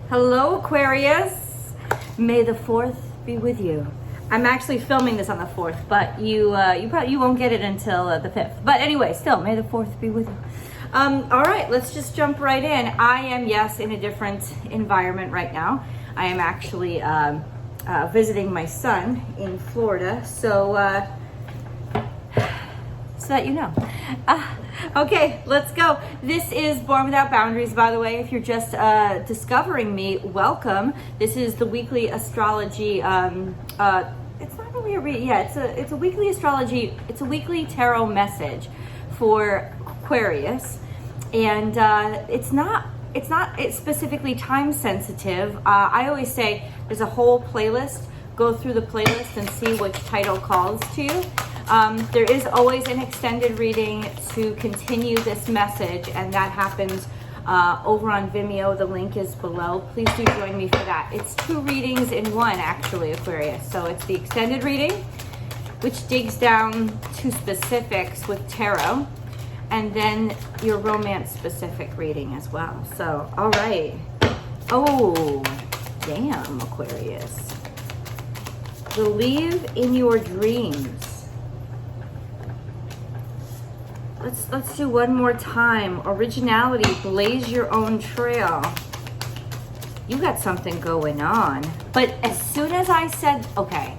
Hello, Aquarius. May the 4th be with you. I'm actually filming this on the 4th, but you won't get it until the 5th. But anyway, still, may the 4th be with you. All right, let's just jump right in. I am, yes, in a different environment right now. I am actually visiting my son in Florida, so that you know. Okay, let's go. This is Born Without Boundaries, by the way. If you're just discovering me, welcome. This is the weekly astrology. It's not really a read. Yeah, it's a weekly astrology. It's a weekly tarot message for Aquarius, and it's specifically time sensitive. I always say there's a whole playlist. Go through the playlist and see which title calls to you. There is always an extended reading to continue this message, and that happens over on Vimeo. The link is below. Please do join me for that. It's 2 readings in one, actually, Aquarius. So it's the extended reading, which digs down to specifics with tarot, and then your romance-specific reading as well. So, all right. Oh, damn, Aquarius. Believe in your dreams. Let's do one more time. Originality, blaze your own trail. You got something going on. But as soon as I said, okay,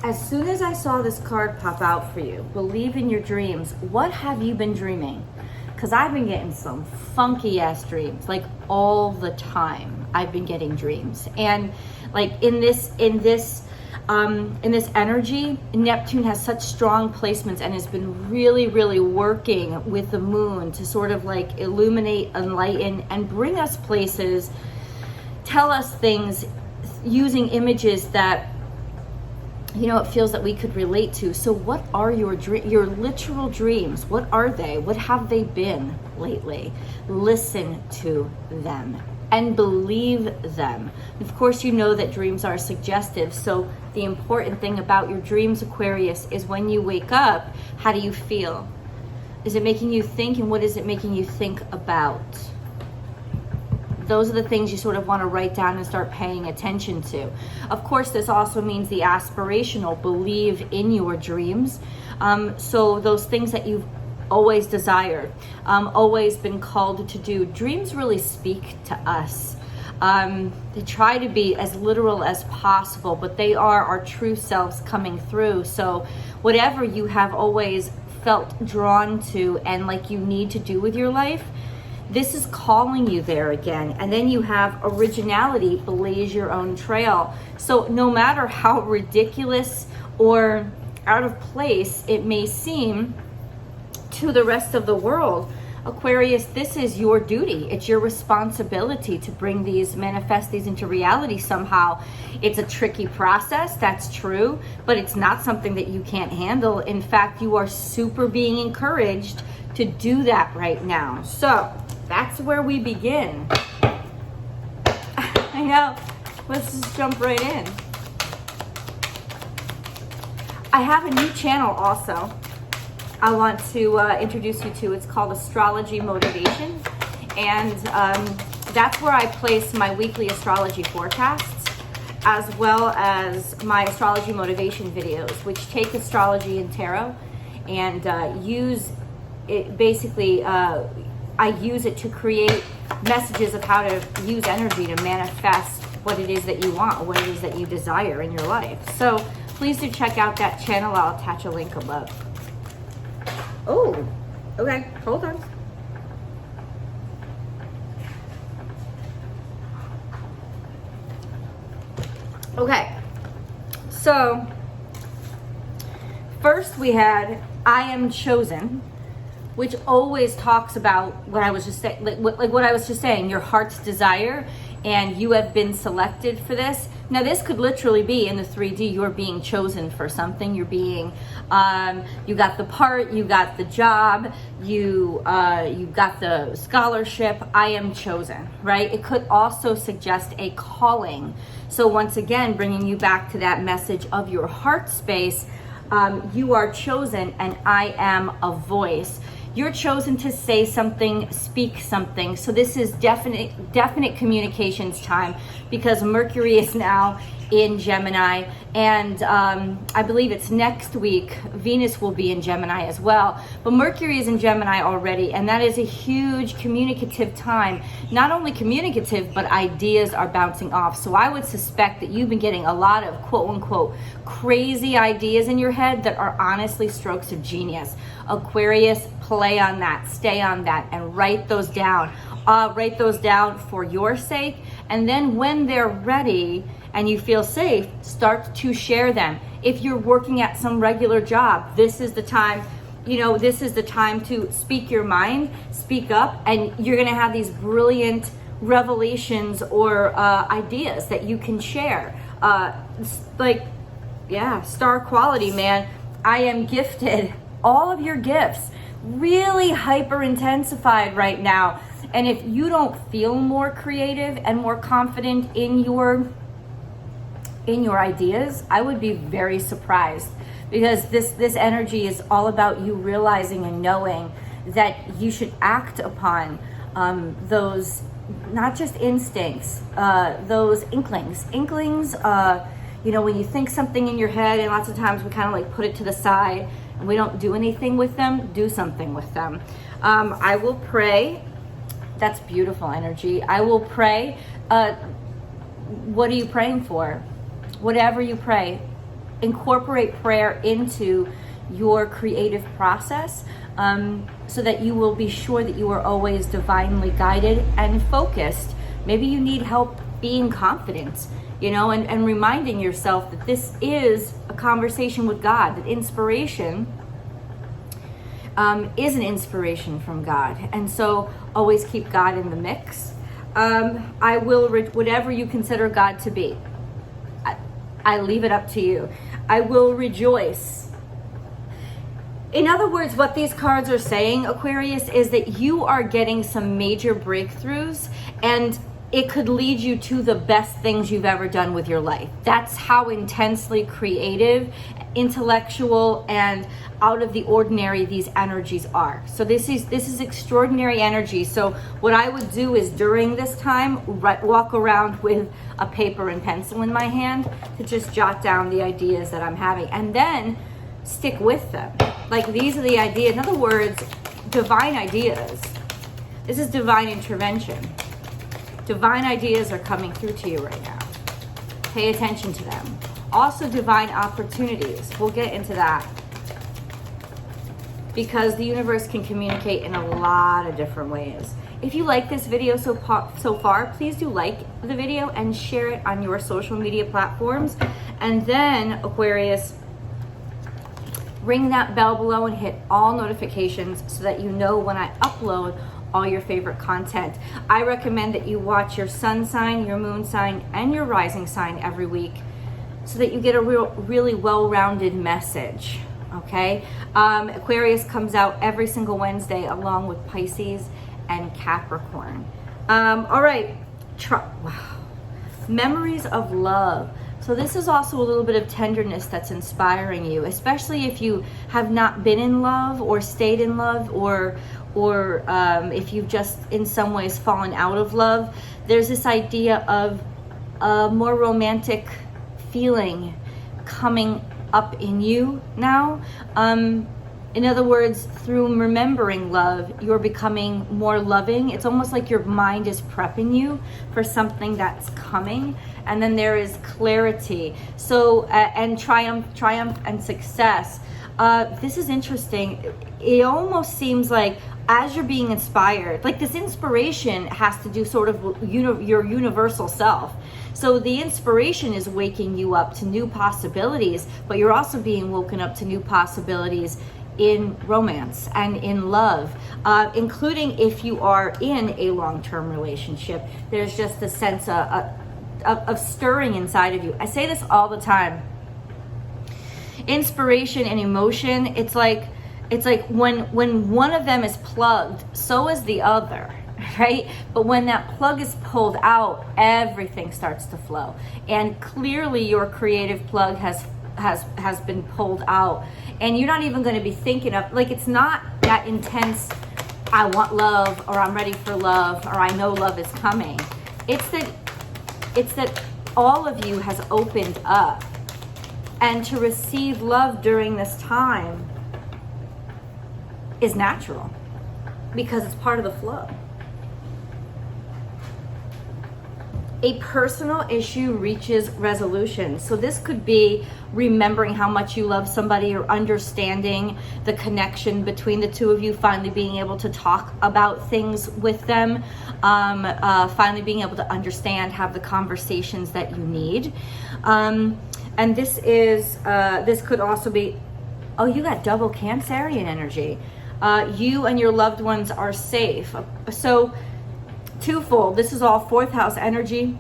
as soon as I saw this card pop out for you, believe in your dreams, what have you been dreaming? Because I've been getting some funky ass dreams, like all the time. I've been getting dreams. And like in this energy, Neptune has such strong placements and has been really, really working with the moon to sort of like illuminate, enlighten, and bring us places, tell us things using images that, you know, it feels that we could relate to. So what are your literal dreams? What are they? What have they been lately? Listen to them and believe them. Of course, you know that dreams are suggestive. So the important thing about your dreams, Aquarius, is when you wake up, how do you feel? Is it making you think, and what is it making you think about? Those are the things you sort of want to write down and start paying attention to. Of course, this also means the aspirational, believe in your dreams. So those things that you've always desired, always been called to do. Dreams really speak to us. They try to be as literal as possible, but they are our true selves coming through. So whatever you have always felt drawn to and like you need to do with your life, this is calling you there again. And then you have originality, blaze your own trail. So no matter how ridiculous or out of place it may seem to the rest of the world, Aquarius, this is your duty. It's your responsibility to bring these, manifest these into reality somehow. It's a tricky process, that's true, but it's not something that you can't handle. In fact, you are super being encouraged to do that right now. So that's where we begin. I know. Let's just jump right in. I have a new channel also I want to introduce you to. It's called Astrology Motivation, and that's where I place my weekly astrology forecasts, as well as my astrology motivation videos, which take astrology and tarot and use it. Basically, I use it to create messages of how to use energy to manifest what it is that you want, or what it is that you desire in your life. So please do check out that channel. I'll attach a link above. Oh, okay, hold on. Okay, so first we had I am chosen, which always talks about what I was just saying, like what I was just saying, your heart's desire, and you have been selected for this. Now this could literally be in the 3D, you're being chosen for something. You're being, you got the part, you got the job, you got the scholarship. I am chosen, right? It could also suggest a calling. So once again, bringing you back to that message of your heart space, you are chosen, and I am a voice. You're chosen to say something, speak something. So this is definite communications time, because Mercury is now in Gemini, and I believe it's next week Venus will be in Gemini as well, but Mercury is in Gemini already, and that is a huge communicative time. Not only communicative, but ideas are bouncing off. So I would suspect that you've been getting a lot of quote unquote crazy ideas in your head that are honestly strokes of genius. Aquarius, play on that, stay on that, and write those down. Write those down for your sake, and then when they're ready and you feel safe, start to share them. If you're working at some regular job, this is the time, this is the time to speak your mind, speak up, and you're gonna have these brilliant revelations or ideas that you can share. Star quality, man. I am gifted. All of your gifts, really hyper intensified right now. And if you don't feel more creative and more confident in your ideas, I would be very surprised, because this energy is all about you realizing and knowing that you should act upon those, not just instincts, those inklings, when you think something in your head, and lots of times we kind of like put it to the side and we don't do anything with them. Do something with them. I will pray. That's beautiful energy. I will pray. What are you praying for? Whatever you pray, incorporate prayer into your creative process, so that you will be sure that you are always divinely guided and focused. Maybe you need help being confident, and reminding yourself that this is a conversation with God, that inspiration is an inspiration from God. And so always keep God in the mix. I will, whatever you consider God to be, I leave it up to you. I will rejoice. In other words, what these cards are saying, Aquarius, is that you are getting some major breakthroughs, and it could lead you to the best things you've ever done with your life. That's how intensely creative, intellectual, and out of the ordinary these energies are. So this is extraordinary energy. So what I would do is, during this time, walk around with a paper and pencil in my hand to just jot down the ideas that I'm having, and then stick with them. Like, these are the ideas. In other words, divine ideas. This is divine intervention. Divine ideas are coming through to you right now. Pay attention to them. Also, divine opportunities. We'll get into that, because the universe can communicate in a lot of different ways. If you like this video so far, please do like the video and share it on your social media platforms. And then, Aquarius, ring that bell below and hit all notifications so that you know when I upload all your favorite content. I recommend that you watch your sun sign, your moon sign, and your rising sign every week, so that you get a really well-rounded message. Okay, Aquarius comes out every single Wednesday, along with Pisces and Capricorn. All right, wow. Memories of love. So this is also a little bit of tenderness that's inspiring you, especially if you have not been in love or stayed in love, or if you've just in some ways fallen out of love. There's this idea of a more romantic feeling coming up in you now. In other words, through remembering love, you're becoming more loving. It's almost like your mind is prepping you for something that's coming. And then there is clarity. So, and triumph and success. This is interesting. It almost seems like, as you're being inspired, like this inspiration has to do sort of your universal self. So the inspiration is waking you up to new possibilities, but you're also being woken up to new possibilities in romance and in love, including if you are in a long-term relationship. There's just a sense of stirring inside of you. I say this all the time. Inspiration and emotion, it's like when one of them is plugged, so is the other, right? But when that plug is pulled out, everything starts to flow. And clearly your creative plug has been pulled out, and you're not even going to be thinking of, like, it's not that intense, I want love, or I'm ready for love, or I know love is coming. It's that all of you has opened up, and to receive love during this time is natural because it's part of the flow. A personal issue reaches resolution. So this could be remembering how much you love somebody, or understanding the connection between the two of you, finally being able to talk about things with them, finally being able to understand, have the conversations that you need. And this is, this could also be, oh, you got double Cancerian energy. You and your loved ones are safe. So twofold. This is all fourth house energy.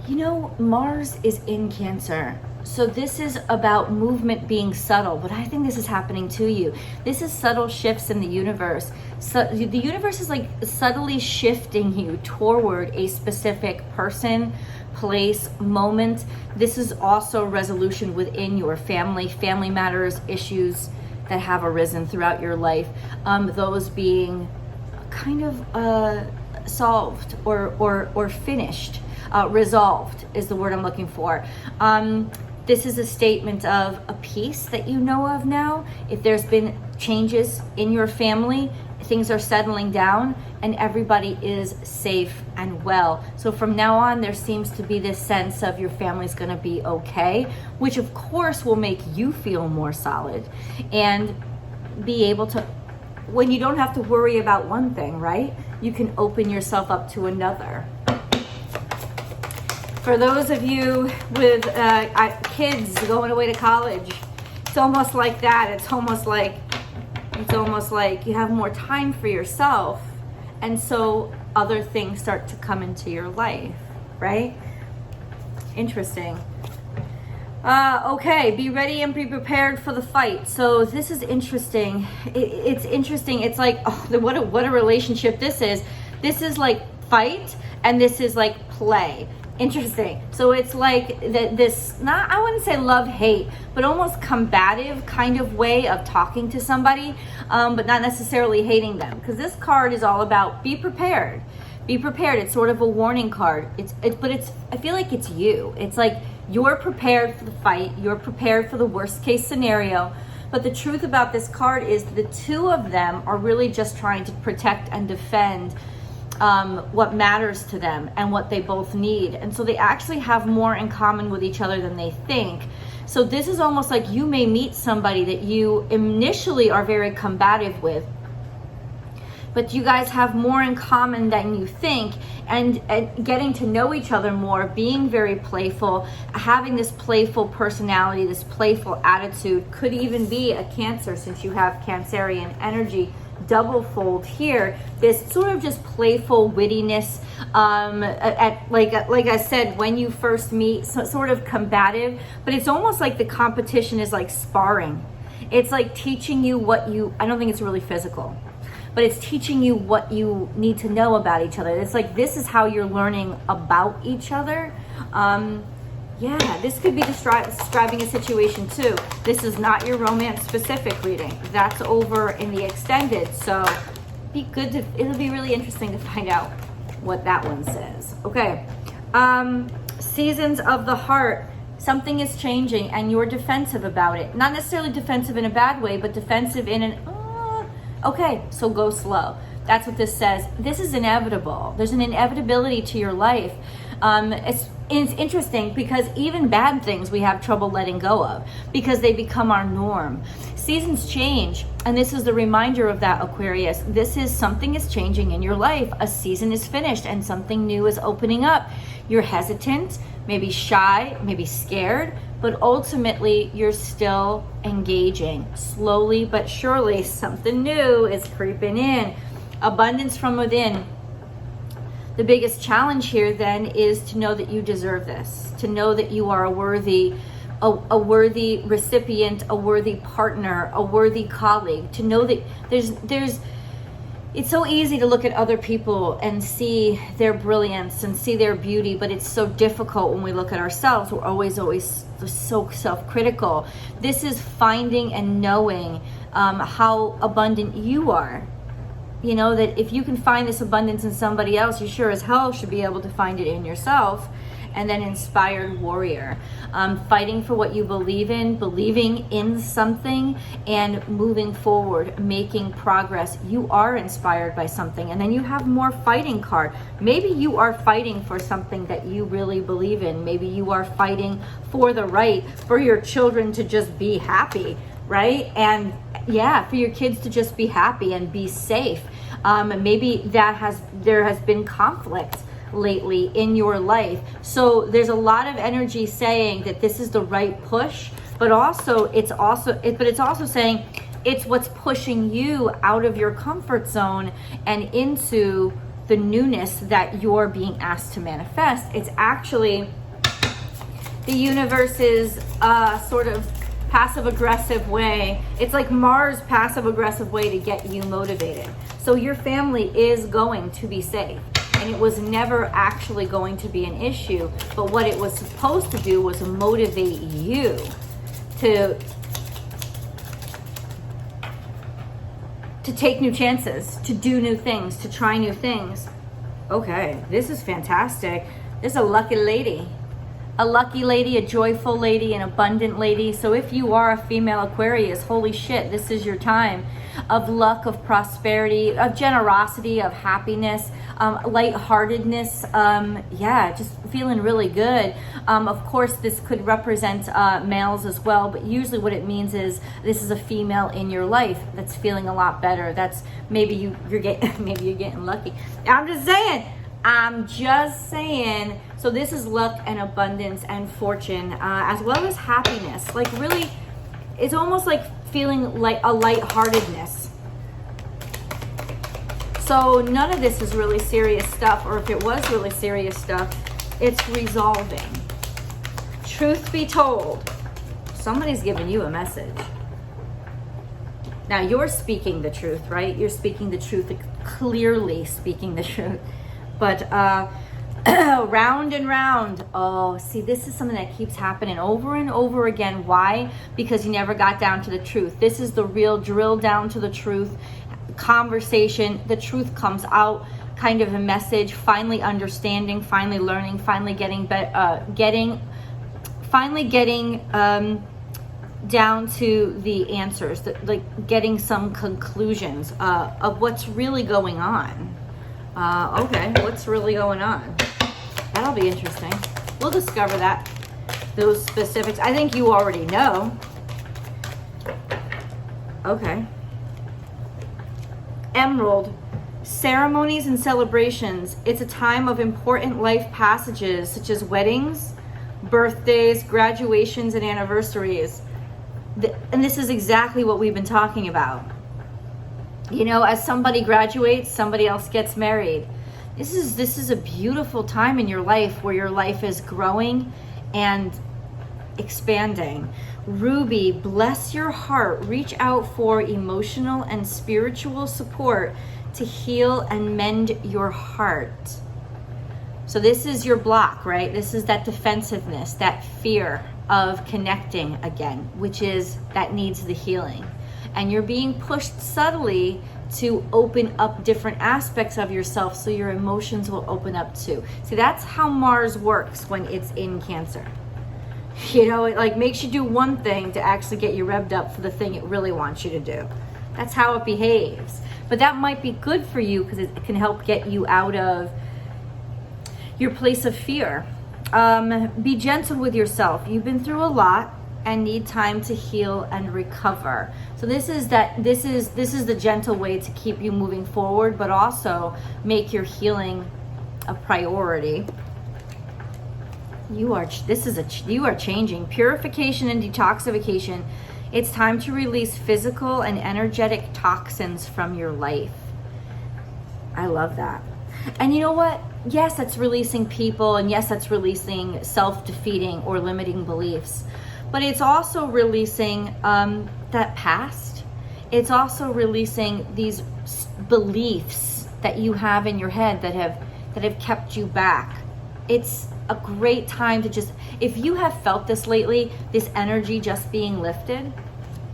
You know, Mars is in Cancer. So this is about movement being subtle, but I think this is happening to you. This is subtle shifts in the universe. So the universe is like subtly shifting you toward a specific person, place, moment. This is also resolution within your family, family matters, issues that have arisen throughout your life. Those being kind of solved or finished, resolved is the word I'm looking for. This is a statement of a peace that you know of now. If there's been changes in your family, things are settling down and everybody is safe and well. So from now on, there seems to be this sense of your family's gonna be okay, which of course will make you feel more solid and be able to, when you don't have to worry about one thing, right? You can open yourself up to another. For those of you with kids going away to college, it's almost like that. It's almost like you have more time for yourself, and so other things start to come into your life, right? Interesting. Okay, be ready and be prepared for the fight. So this is interesting. It's interesting. It's like, oh, what a relationship this is. This is like fight, and this is like play. Interesting. So it's like this, not, I wouldn't say love-hate, but almost combative kind of way of talking to somebody, but not necessarily hating them. Because this card is all about be prepared. Be prepared. It's sort of a warning card. I feel like it's you. It's like you're prepared for the fight. You're prepared for the worst case scenario. But the truth about this card is the two of them are really just trying to protect and defend what matters to them and what they both need. And so they actually have more in common with each other than they think. So this is almost like you may meet somebody that you initially are very combative with, but you guys have more in common than you think, and getting to know each other more, being very playful, having this playful personality, this playful attitude. Could even be a Cancer, since you have Cancerian energy double fold here, this sort of just playful wittiness, like I said, when you first meet, so sort of combative, but it's almost like the competition is like sparring. It's like teaching you what you, I don't think it's really physical, but it's teaching you what you need to know about each other. It's like, this is how you're learning about each other. Yeah, this could be describing a situation too. This is not your romance specific reading. That's over in the extended. So it'll be really interesting to find out what that one says. Okay. Seasons of the heart. Something is changing and you're defensive about it. Not necessarily defensive in a bad way, but defensive in an, okay, so go slow. That's what this says. This is inevitable. There's an inevitability to your life. It's interesting because even bad things we have trouble letting go of because they become our norm. Seasons change, and this is the reminder of that, Aquarius. This is something is changing in your life. A season is finished and something new is opening up. You're hesitant, maybe shy, maybe scared, but ultimately you're still engaging. Slowly but surely, something new is creeping in. Abundance from within. The biggest challenge here then is to know that you deserve this, to know that you are a worthy recipient, a worthy partner, a worthy colleague, to know that it's so easy to look at other people and see their brilliance and see their beauty, but it's so difficult when we look at ourselves. We're always so self-critical. This is finding and knowing how abundant you are. You know, that if you can find this abundance in somebody else, you sure as hell should be able to find it in yourself. And then inspired warrior, fighting for what you believe in, believing in something, and moving forward, making progress. You are inspired by something. And then you have more fighting card. Maybe you are fighting for something that you really believe in. Maybe you are fighting for the right for your children to just be happy, right? And yeah, for your kids to just be happy and be safe. Maybe there has been conflict lately in your life. So there's a lot of energy saying that this is the right push, but it's also saying it's what's pushing you out of your comfort zone and into the newness that you're being asked to manifest. It's actually the universe's sort of passive aggressive way. It's like Mars' passive aggressive way to get you motivated. So your family is going to be safe. And it was never actually going to be an issue, but what it was supposed to do was motivate you to take new chances, to do new things, to try new things. Okay, this is fantastic. This is a lucky lady. A lucky lady, a joyful lady, an abundant lady. So if you are a female Aquarius, holy shit, this is your time of luck, of prosperity, of generosity, of happiness, lightheartedness. Yeah, just feeling really good. Of course, this could represent males as well, but usually what it means is this is a female in your life that's feeling a lot better. That's maybe you're getting lucky. I'm just saying. So this is luck and abundance and fortune, as well as happiness. Like really, it's almost like feeling like a lightheartedness. So none of this is really serious stuff, or if it was really serious stuff, it's resolving. Truth be told, somebody's giving you a message. Now you're speaking the truth, right? You're speaking the truth, clearly speaking the truth. But round and round. Oh, see, this is something that keeps happening over and over again. Why? Because you never got down to the truth. This is the real drill down to the truth conversation. The truth comes out, kind of a message, finally understanding, finally learning, finally getting down to the answers, like getting some conclusions of what's really going on. Okay, what's really going on? That'll be interesting. We'll discover that. Those specifics. I think you already know. Okay. Emerald. Ceremonies and celebrations. It's a time of important life passages such as weddings, birthdays, graduations, and anniversaries. And this is exactly what we've been talking about. You know, as somebody graduates, somebody else gets married. This is a beautiful time in your life where your life is growing and expanding. Ruby, bless your heart. Reach out for emotional and spiritual support to heal and mend your heart. So this is your block, right? This is that defensiveness, that fear of connecting again, which is that needs the healing. And you're being pushed subtly to open up different aspects of yourself so your emotions will open up too. See, that's how Mars works when it's in Cancer. You know, it like makes you do one thing to actually get you revved up for the thing it really wants you to do. That's how it behaves. But that might be good for you because it can help get you out of your place of fear. Be gentle with yourself. You've been through a lot and need time to heal and recover. So this is the gentle way to keep you moving forward, but also make your healing a priority. You are changing. Purification and detoxification. It's time to release physical and energetic toxins from your life. I love that. And you know what? Yes, that's releasing people, and yes, that's releasing self-defeating or limiting beliefs. But it's also releasing that past. It's also releasing these beliefs that you have in your head that have kept you back. It's a great time to just, if you have felt this lately, this energy just being lifted,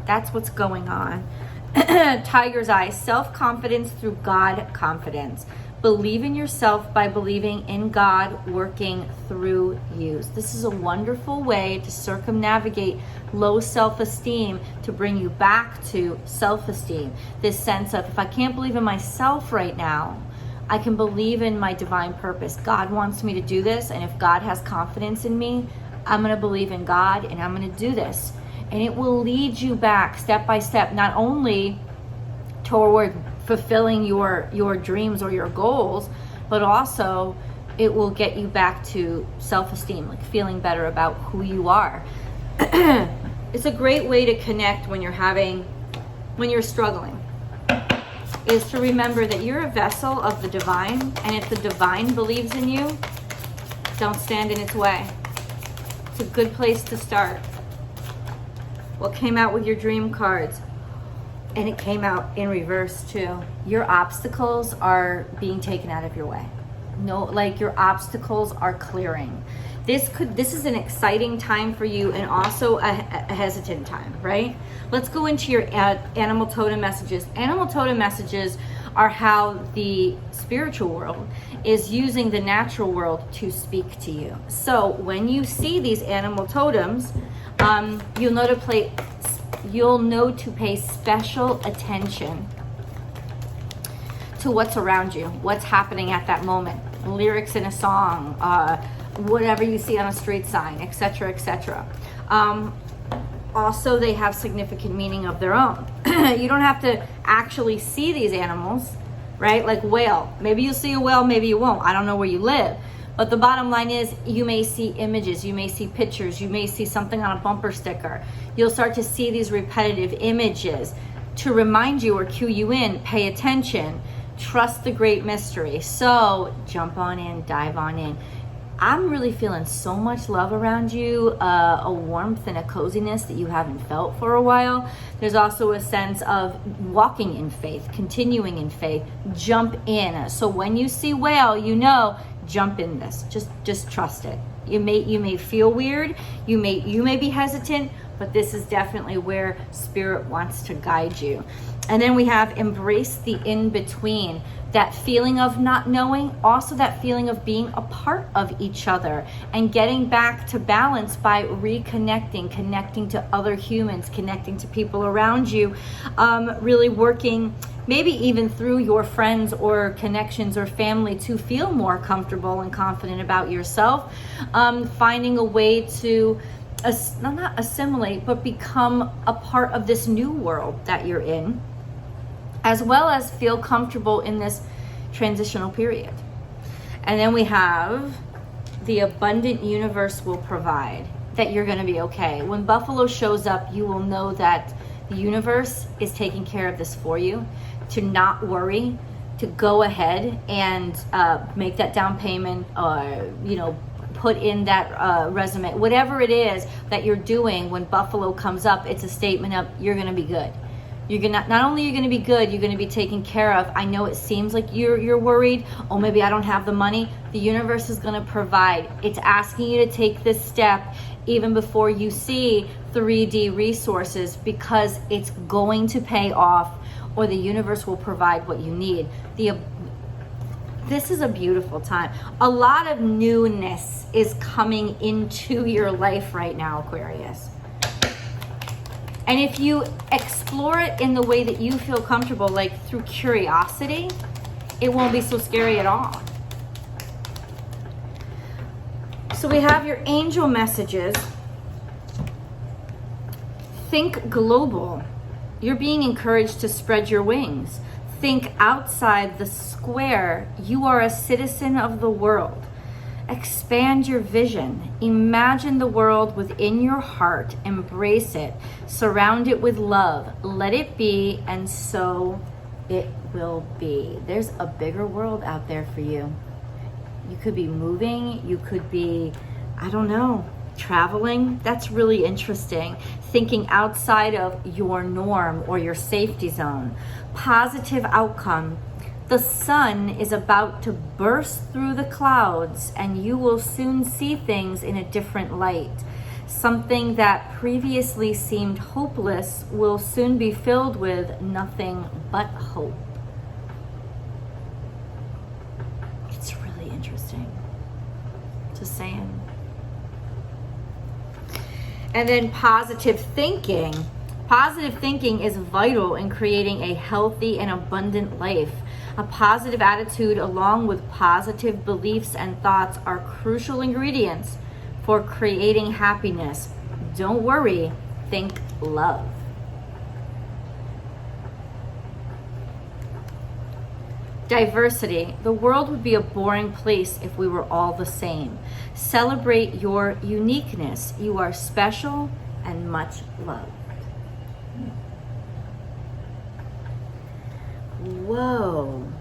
that's what's going on. Tiger's eye, self-confidence through God confidence. Believe in yourself by believing in God working through you. This is a wonderful way to circumnavigate low self-esteem, to bring you back to self-esteem. This sense of, if I can't believe in myself right now, I can believe in my divine purpose. God wants me to do this, and if God has confidence in me, I'm going to believe in God and I'm going to do this. And it will lead you back step by step, not only toward fulfilling your dreams or your goals, but also it will get you back to self-esteem, like feeling better about who you are. It's a great way to connect when you're struggling, is to remember that you're a vessel of the divine, and if the divine believes in you, don't stand in its way. It's a good place to start. What came out with your dream cards? And it came out in reverse too. Your obstacles are being taken out of your way. No, like your obstacles are clearing. This is an exciting time for you, and also a hesitant time, right? Let's go into your animal totem messages. Animal totem messages are how the spiritual world is using the natural world to speak to you. So when you see these animal totems, you'll know to pay special attention to what's around you, what's happening at that moment, lyrics in a song, whatever you see on a street sign, etc., etc. Also, they have significant meaning of their own. You don't have to actually see these animals, right? Like whale. Maybe you'll see a whale, maybe you won't. I don't know where you live. But the bottom line is, you may see images, you may see pictures, you may see something on a bumper sticker. You'll start to see these repetitive images to remind you or cue you in, pay attention, trust the great mystery. So jump on in, dive on in. I'm really feeling so much love around you, a warmth and a coziness that you haven't felt for a while. There's also a sense of walking in faith, continuing in faith, jump in. So when you see whale, you know, jump in this, just trust it. You may feel weird, you may be hesitant, but this is definitely where spirit wants to guide you. And then we have embrace the in-between, that feeling of not knowing, also that feeling of being a part of each other and getting back to balance by reconnecting, connecting to other humans, connecting to people around you, really working maybe even through your friends or connections or family to feel more comfortable and confident about yourself, finding a way to not assimilate, but become a part of this new world that you're in, as well as feel comfortable in this transitional period. And then we have the abundant universe will provide, that you're going to be okay. When Buffalo shows up, you will know that the universe is taking care of this for you, to not worry, to go ahead and make that down payment, put in that resume, whatever it is that you're doing. When Buffalo comes up, it's a statement of you're going to be good. You're gonna, not only you're going to be good, you're going to be taken care of. I know it seems like you're worried. Oh, maybe I don't have the money. The universe is going to provide. It's asking you to take this step even before you see 3D resources, because it's going to pay off, or the universe will provide what you need. This is a beautiful time. A lot of newness is coming into your life right now, Aquarius. And if you explore it in the way that you feel comfortable, like through curiosity, it won't be so scary at all. So we have your angel messages. Think global. You're being encouraged to spread your wings. Think outside the square. You are a citizen of the world. Expand your vision. Imagine the world within your heart. Embrace it. Surround it with love. Let it be, and so it will be. There's a bigger world out there for you. You could be moving. You could be, I don't know, traveling. That's really interesting. Thinking outside of your norm or your safety zone. Positive outcome. The sun is about to burst through the clouds, and you will soon see things in a different light. Something that previously seemed hopeless will soon be filled with nothing but hope. It's really interesting. Just saying. And then positive thinking. Positive thinking is vital in creating a healthy and abundant life. A positive attitude along with positive beliefs and thoughts are crucial ingredients for creating happiness. Don't worry, think love. Diversity. The world would be a boring place if we were all the same. Celebrate your uniqueness. You are special and much loved. Whoa.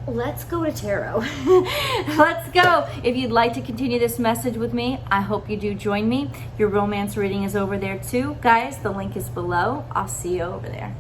Let's go to tarot. Let's go. If you'd like to continue this message with me, I hope you do join me. Your romance reading is over there too. Guys, the link is below. I'll see you over there.